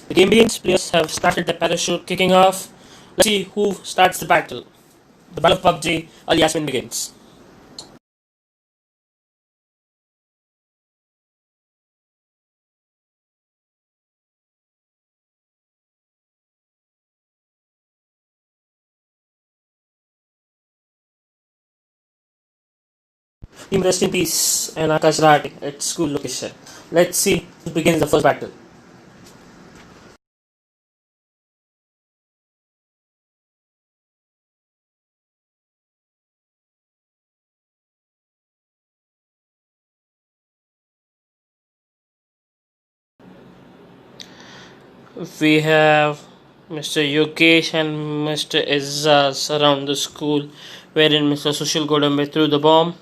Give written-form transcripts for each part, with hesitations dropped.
The game begins. Players have started the parachute kicking off. Let's see who starts the battle. The battle of PUBG Al Yasim begins. Team rest in peace and Akash Rati at school location. Let's see who begins the first battle. We have Mr. Yogesh and Mr. Izzaz around the school, wherein Mr. Sushil Godambe threw the bomb.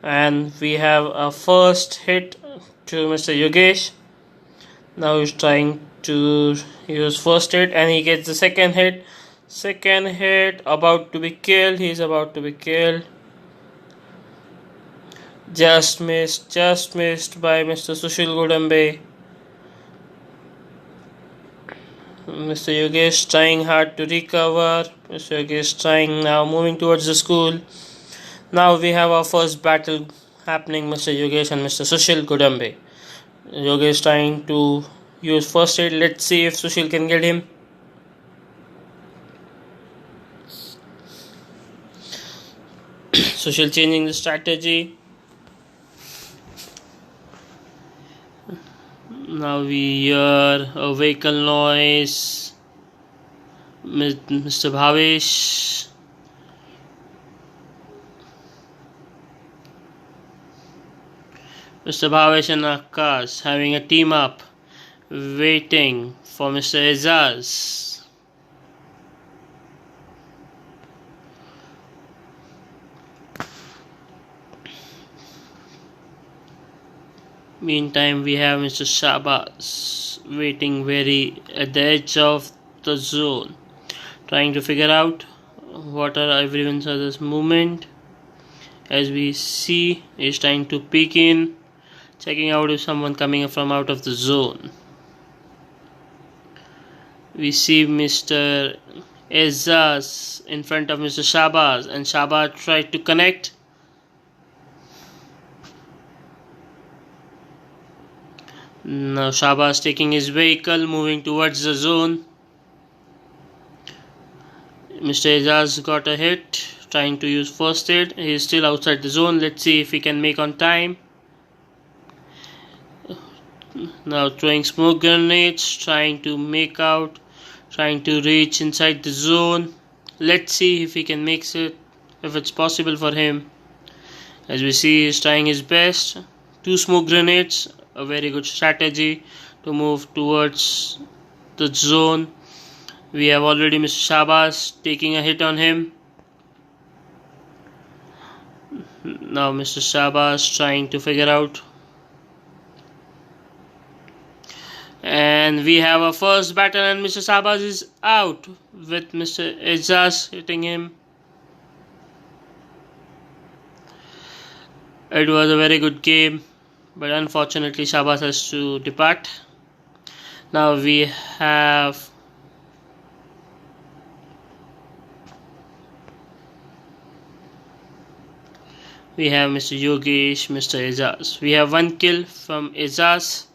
And we have a first hit to Mr. Yogesh. Now he's trying to use first hit and he gets the second hit. Second hit, about to be killed. He's about to be killed. Just missed by Mr. Sushil Godambe. Mr. Yogesh trying hard to recover. Mr. Yogesh trying now, moving towards the school. Now we have our first battle happening, Mr. Yogesh and Mr. Sushil Godambe. Yogesh trying to use first aid. Let's see if Sushil can get him. Sushil changing the strategy. Now we hear a vehicle noise. Mr. Bhavesh. Mr. Bhavesh and Akash having a team up, waiting for Mr. Izzaz. Meantime, we have Mr. Shabazz waiting very at the edge of the zone, trying to figure out what are everyone's other's movement. As we see, he's trying to peek in, checking out if someone coming from out of the zone. We see Mr. Izzaz in front of Mr. Shabazz, and Shabazz tried to connect. Now Shabazz taking his vehicle, moving towards the zone. Mr. Izzaz got a hit, trying to use first aid. He is still outside the zone. Let's see if he can make on time. Now throwing smoke grenades, trying to make out, trying to reach inside the zone. Let's see if he can make it, if it's possible for him. As we see, he's trying his best. 2 smoke grenades, a very good strategy to move towards the zone. We have already Mr. Shabazz taking a hit on him. Now Mr. Shabazz trying to figure out. And we have a first battle, and Mr. Shabazz is out with Mr. Izzaz hitting him. It was a very good game, but unfortunately Shabazz has to depart. Now we have Mr. Yogesh, Mr. Izzaz. We have 1 kill from Izzaz,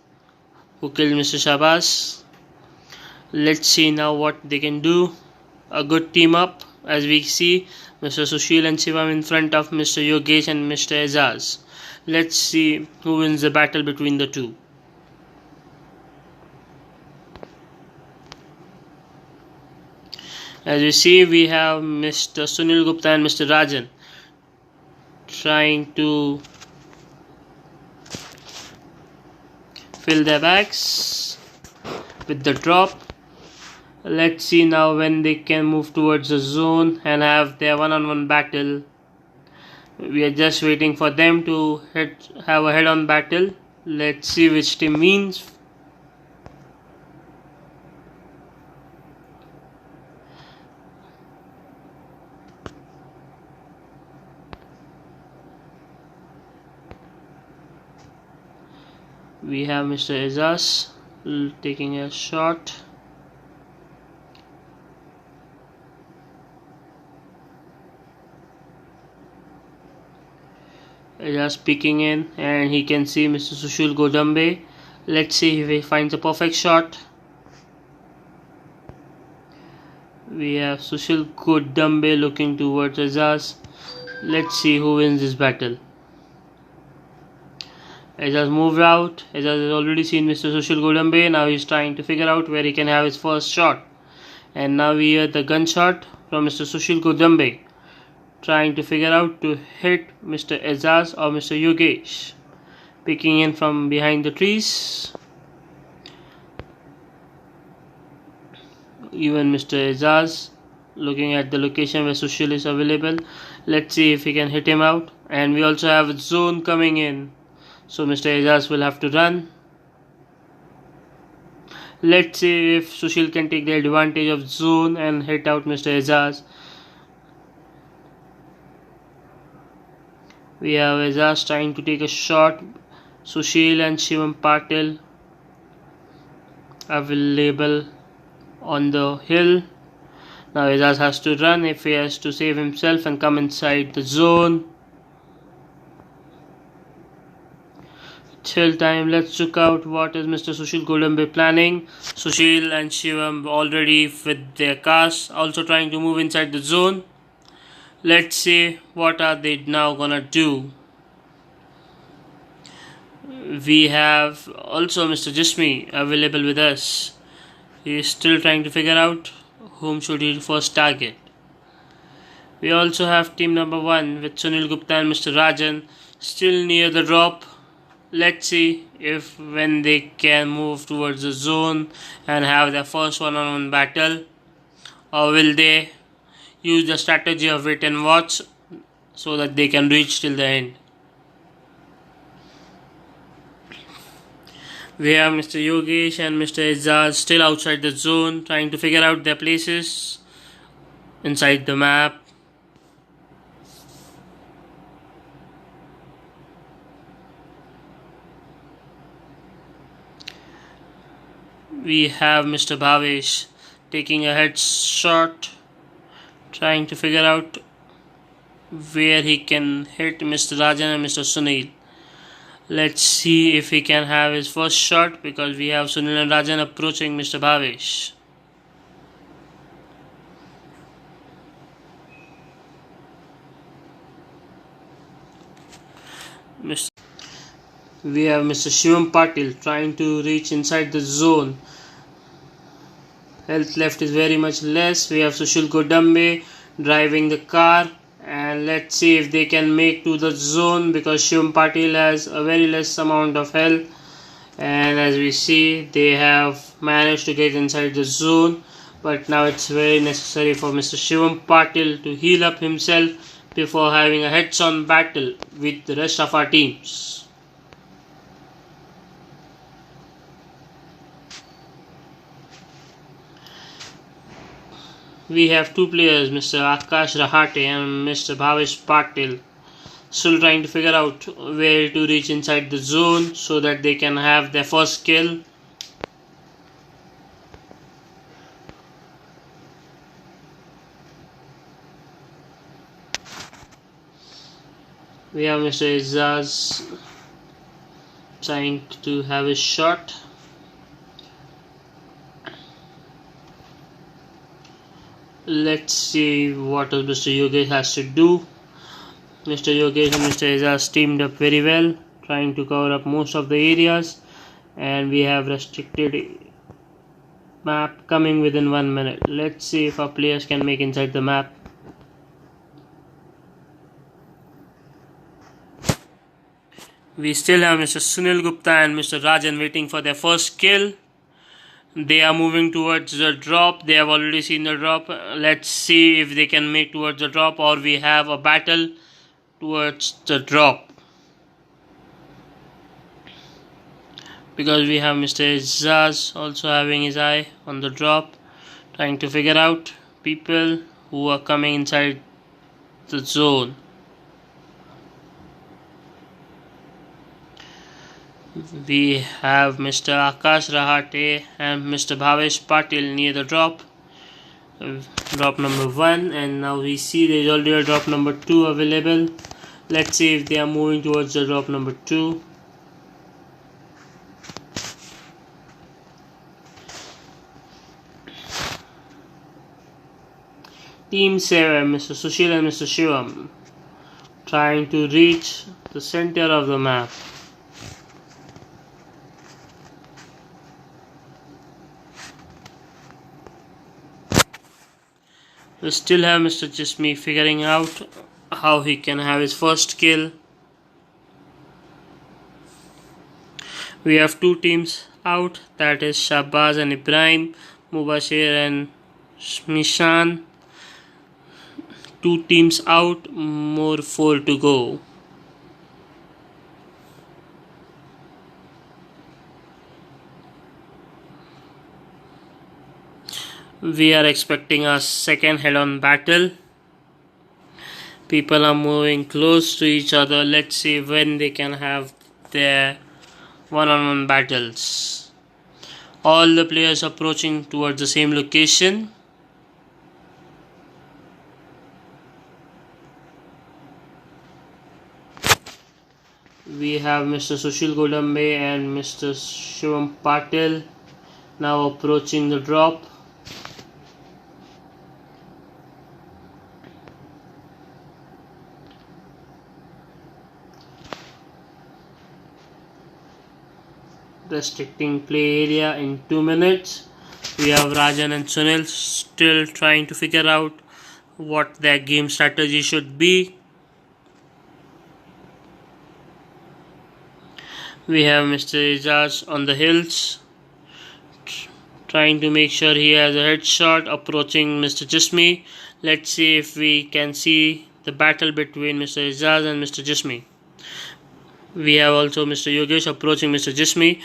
who killed Mr. Shabazz. Let's see now what they can do. A good team up, as we see Mr. Sushil and Shivam in front of Mr. Yogesh and Mr. Izzaz. Let's see who wins the battle between the two. As we see, we have Mr. Sunil Gupta and Mr. Rajan trying to fill their bags with the drop. Let's see now when they can move towards the zone and have their one-on-one battle. We are just waiting for them to have a head-on battle. Let's see which team wins. We have Mr. Izzaz taking a shot. Just peeking in, and he can see Mr. Sushil Godambe. Let's see if he finds a perfect shot. We have Sushil Godambe looking towards Azaz. Let's see who wins this battle. Azaz moved out. Azaz has already seen Mr. Sushil Godambe. Now he's trying to figure out where he can have his first shot. And now we hear the gunshot from Mr. Sushil Godambe, trying to figure out to hit Mr. Azaz or Mr. Yogesh. Peeking in from behind the trees. Even Mr. Azaz looking at the location where Sushil is available. Let's see if he can hit him out. And we also have a zone coming in, so Mr. Azaz will have to run. Let's see if Sushil can take the advantage of zone and hit out Mr. Azaz. We have Azaz trying to take a shot. Sushil and Shivam Patil available on the hill. Now Azaz has to run if he has to save himself and come inside the zone. Till time, let's check out what is Mr. Sushil Godambe planning. Sushil and Shivam already with their cars, also trying to move inside the zone. Let's see what are they now gonna do. We have also Mr. Jismi available with us. He is still trying to figure out whom should he first target. We also have team number 1 with Sunil Gupta and Mr. Rajan still near the drop. Let's see if when they can move towards the zone and have their first one-on-one battle, or will they use the strategy of wait and watch so that they can reach till the end. We have Mr. Yogesh and Mr. Azaz still outside the zone, trying to figure out their places inside the map. We have Mr. Bhavesh taking a headshot, trying to figure out where he can hit Mr. Rajan and Mr. Sunil. Let's see if he can have his first shot, because we have Sunil and Rajan approaching Mr. Bhavesh. We have Mr. Shivam Patil trying to reach inside the zone. Health left is very much less. We have Sushil Godambe driving the car, and let's see if they can make to the zone, because Shivam Patil has a very less amount of health, and as we see they have managed to get inside the zone. But now it's very necessary for Mr. Shivam Patil to heal up himself before having a heads-on battle with the rest of our teams. We have two players, Mr. Akash Rahate and Mr. Bhavesh Patil, still trying to figure out where to reach inside the zone so that they can have their first kill. We have Mr. Azaz trying to have a shot. Let's see what Mr. Yogesh has to do. Mr. Yogesh and Mr. Azaz teamed up very well, trying to cover up most of the areas, and we have restricted map coming within 1 minute. Let's see if our players can make inside the map. We still have Mr. Sunil Gupta and Mr. Rajan waiting for their first kill. They are moving towards the drop. They have already seen the drop. Let's see if they can make towards the drop, or we have a battle towards the drop. Because we have Mr. Azaz also having his eye on the drop, trying to figure out people who are coming inside the zone. We have Mr. Akash Rahate and Mr. Bhavesh Patil near the drop. Drop number 1, and now we see there is already a drop number 2 available. Let's see if they are moving towards the drop number 2. Team 7, Mr. Sushil and Mr. Shivam, trying to reach the center of the map. We still have Mr. Jismi figuring out how he can have his first kill. We have 2 teams out, that is Shahbaz and Ibrahim, Mubashir and Mishan. 2 teams out, more 4 to go. We are expecting a second head-on battle. People are moving close to each other. Let's see when they can have their one-on-one battles. All the players approaching towards the same location. We have Mr. Sushil Godambe and Mr. Shivam Patil now approaching the drop. Restricting play area in 2 minutes. We have Rajan and Sunil still trying to figure out what their game strategy should be. We have Mr. Ijaz on the hills trying to make sure he has a headshot, approaching Mr. Jismi. Let's see if we can see the battle between Mr. Ijaz and Mr. Jismi. We have also Mr. Yogesh approaching Mr. Jismi.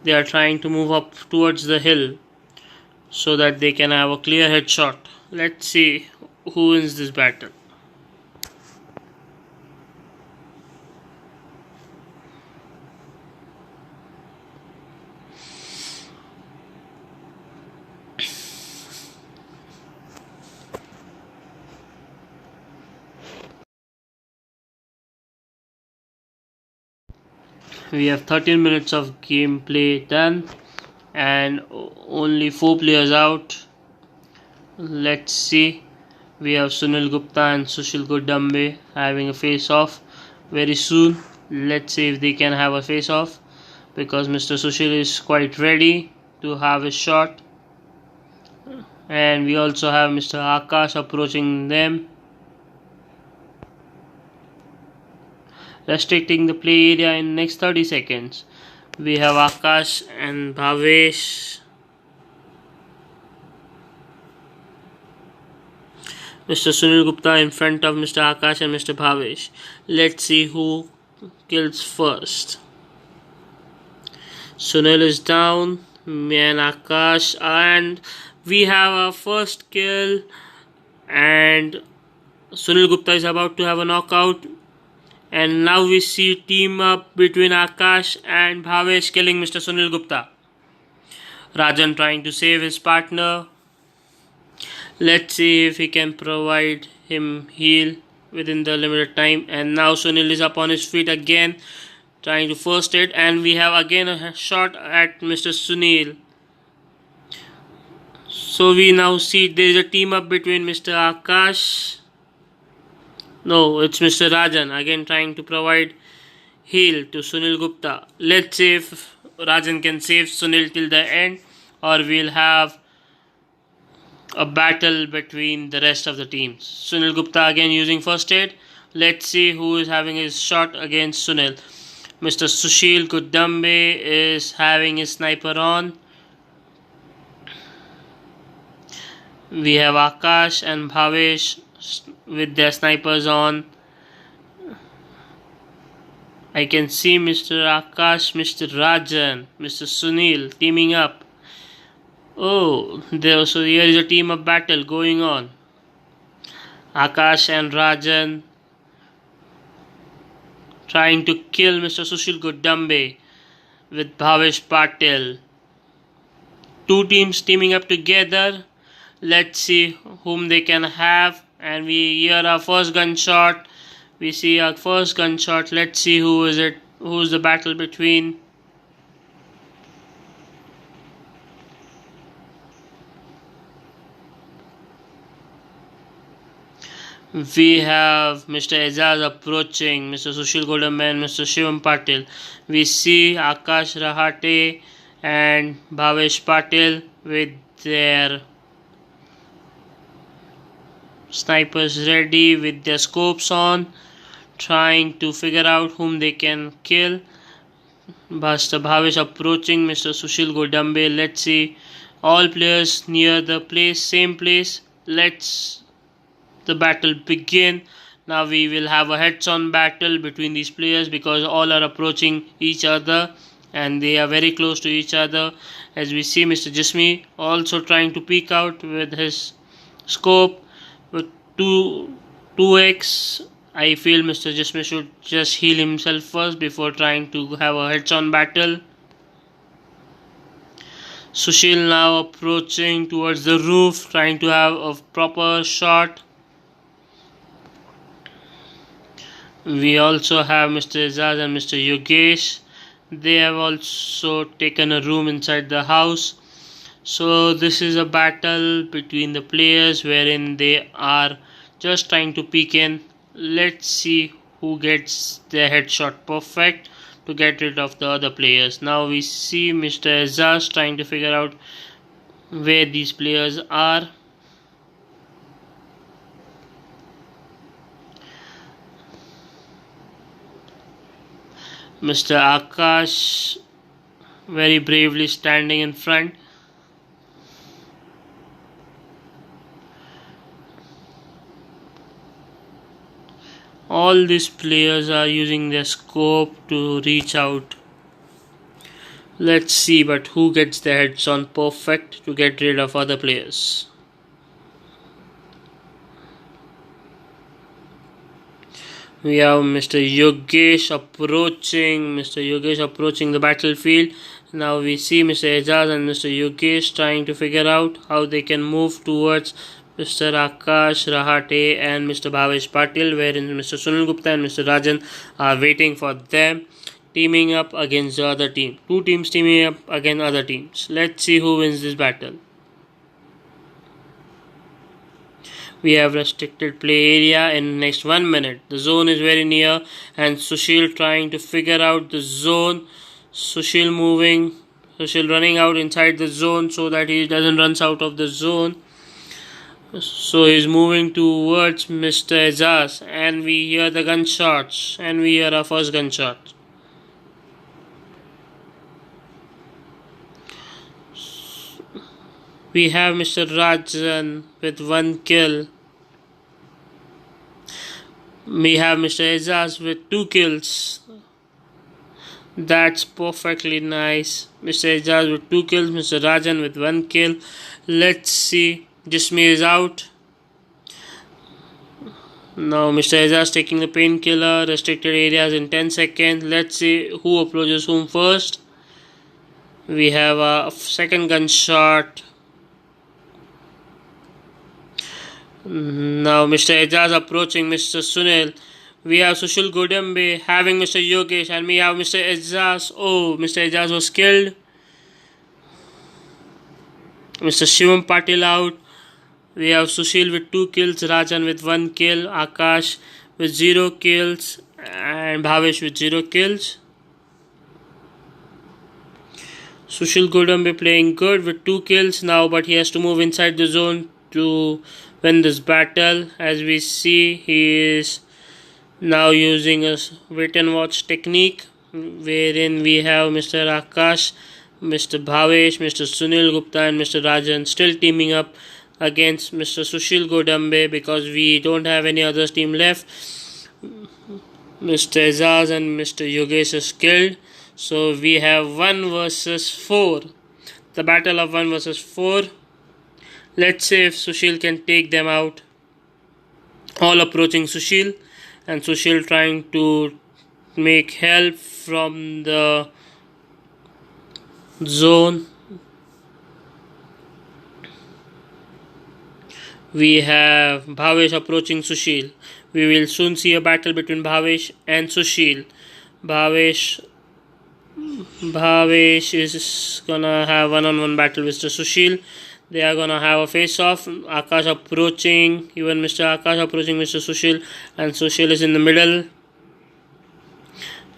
They are trying to move up towards the hill so that they can have a clear headshot. Let's see who wins this battle. We have 13 minutes of gameplay done and only 4 players out. Let's see. We have Sunil Gupta and Sushil Godambe having a face off very soon. Let's see if they can have a face off, because Mr. Sushil is quite ready to have a shot. And we also have Mr. Akash approaching them. Restricting the play area in next 30 seconds. We have Akash and Bhavesh. Mr. Sunil Gupta in front of Mr. Akash and Mr. Bhavesh. Let's see who kills first. Sunil is down, me and Akash, and we have our first kill, and Sunil Gupta is about to have a knockout. And now we see team up between Akash and Bhavesh killing Mr. Sunil Gupta. Rajan trying to save his partner. Let's see if he can provide him heal within the limited time. And now Sunil is up on his feet again, trying to first aid. And we have again a shot at Mr. Sunil. So we now see there is a team up between Mr. Akash. No, it's Mr. Rajan again trying to provide heal to Sunil Gupta. Let's see if Rajan can save Sunil till the end, or we'll have a battle between the rest of the teams. Sunil Gupta again using first aid. Let's see who is having his shot against Sunil. Mr. Sushil Godambe is having his sniper on. We have Akash and Bhavesh with their snipers on. I can see Mr. Akash, Mr. Rajan, Mr. Sunil teaming up. Oh, so here is a team up battle going on. Akash and Rajan trying to kill Mr. Sushil Godambe with Bhavesh Patil. Two teams teaming up together. Let's see whom they can have. And we hear our first gunshot. We see our first gunshot. Let's see who is it. Who's the battle between. We have Mr. Aizaz approaching Mr. Sushil Godambe and Mr. Shivam Patil. We see Akash Rahate and Bhavesh Patil with their snipers ready, with their scopes on, trying to figure out whom they can kill. Mr. Bhavesh approaching Mr. Sushil Godambe. Let's see all players near the place, same place. Let's the battle begin. Now we will have a heads-on battle between these players because all are approaching each other and they are very close to each other. As we see Mr. Jismi also trying to peek out with his scope with 2x. I feel Mr. Jismi should just heal himself first before trying to have a heads-on battle. Sushil now approaching towards the roof, trying to have a proper shot. We also have Mr. Aizaz and Mr. Yogesh. They have also taken a room inside the house. So this is a battle between the players wherein they are just trying to peek in. Let's see who gets their headshot perfect to get rid of the other players. Now we see Mr. Aizaz trying to figure out where these players are. Mr. Akash very bravely standing in front. All these players are using their scope to reach out. Let's see but who gets their heads on perfect to get rid of other players. We have Mr. Yogesh approaching the battlefield. Now we see Mr. Aizaz and Mr. Yogesh trying to figure out how they can move towards Mr. Akash Rahate and Mr. Bhavesh Patil, wherein Mr. Sunil Gupta and Mr. Rajan are waiting for them, teaming up against the other team. Two teams teaming up against other teams. Let's see who wins this battle. We have restricted play area in next 1 minute. The zone is very near and Sushil trying to figure out the zone. Sushil running out inside the zone so that he doesn't run out of the zone. So he's moving towards Mr. Aizaz and we hear the gunshots and we hear our first gunshot. We have Mr. Rajan with 1 kill. We have Mr. Aizaz with 2 kills. That's perfectly nice. Mr. Aizaz with 2 kills, Mr. Rajan with 1 kill. Let's see. Jismi is out. Now Mr. Aizaz taking the painkiller. Restricted areas in 10 seconds. Let's see who approaches whom first. We have a second gunshot. Now Mr. Aizaz approaching Mr. Sunil. We have Sushil Godambe having Mr. Yogesh and we have Mr. Aizaz. Oh, Mr. Aizaz was killed. Mr. Shivam Patil out. We have Sushil with 2 kills, Rajan with 1 kill, Akash with 0 kills and Bhavesh with 0 kills. Sushil Godambe playing good with 2 kills now, but he has to move inside the zone to win this battle. As we see, he is now using a wait and watch technique wherein we have Mr. Akash, Mr. Bhavesh, Mr. Sunil Gupta and Mr. Rajan still teaming up against Mr. Sushil Godambe because we don't have any other team left. Mr. Aizaz and Mr. Yogesh is killed. So we have 1 versus 4. The battle of 1 versus 4. Let's see if Sushil can take them out. All approaching Sushil and Sushil trying to make help from the zone. We have Bhavesh approaching Sushil. We will soon see a battle between Bhavesh and Sushil. Bhavesh is gonna have one-on-one battle with Mr. Sushil. They are gonna have a face-off. Akash approaching, even Mr. Akash approaching Mr. Sushil, and Sushil is in the middle.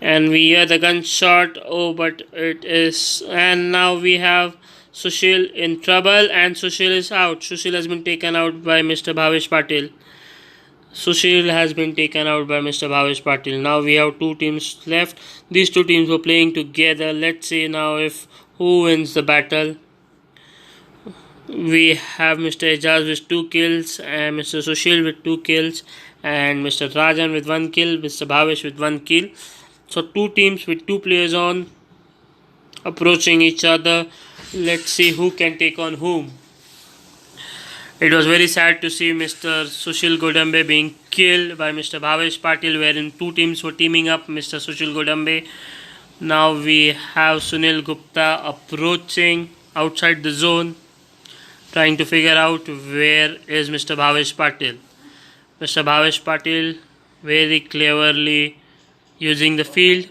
And we hear the gunshot. Oh, but it is. And now we have Sushil in trouble, and Sushil is out. Sushil has been taken out by Mr. Bhavesh Patil. Sushil has been taken out by Mr. Bhavesh Patil. Now we have two teams left. These two teams were playing together. Let's see now if who wins the battle. We have Mr. Ejaz with 2 kills, and Mr. Sushil with 2 kills, and Mr. Rajan with 1 kill, Mr. Bhavesh with 1 kill. So two teams with 2 players on, approaching each other. Let's see who can take on whom. It was very sad to see Mr. Sushil Godambe being killed by Mr. Bhavesh Patil, wherein two teams were teaming up, Mr. Sushil Godambe. Now we have Sunil Gupta approaching outside the zone, trying to figure out where is Mr. Bhavesh Patil. Mr. Bhavesh Patil very cleverly using the field.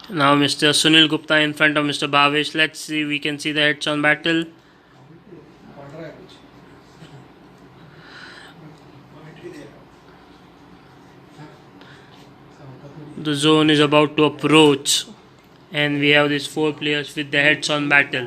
Now Mr. Sunil Gupta in front of Mr. Bhavesh. Let's see, we can see the heads-on battle. The zone is about to approach, and we have these 4 players with the heads-on battle.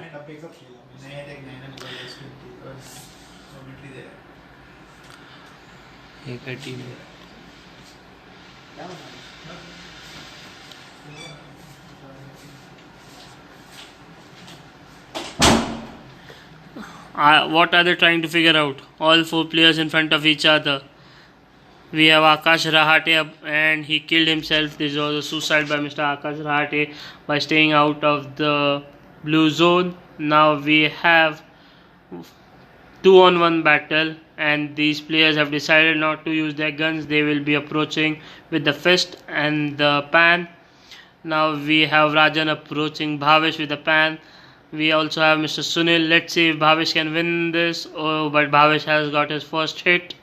What are they trying to figure out? All 4 players in front of each other. We have Akash Rahate, and he killed himself. This was a suicide by Mr. Akash Rahate by staying out of the blue zone. Now we have 2-on-1 battle, and these players have decided not to use their guns. They will be approaching with the fist and the pan. Now we have Rajan approaching Bhavesh with the pan. We also have Mr. Sunil. Let's see if Bhavesh can win this. Oh, but Bhavesh has got his first hit.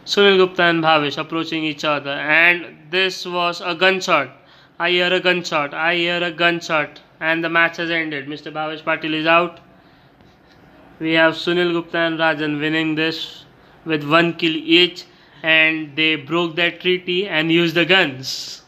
Sunil Gupta and Bhavesh approaching each other, and this was a gunshot. I hear a gunshot. I hear a gunshot, and the match has ended. Mr. Bhavesh Patil is out. We have Sunil Gupta and Rajan winning this with 1 kill each, and they broke their treaty and used the guns.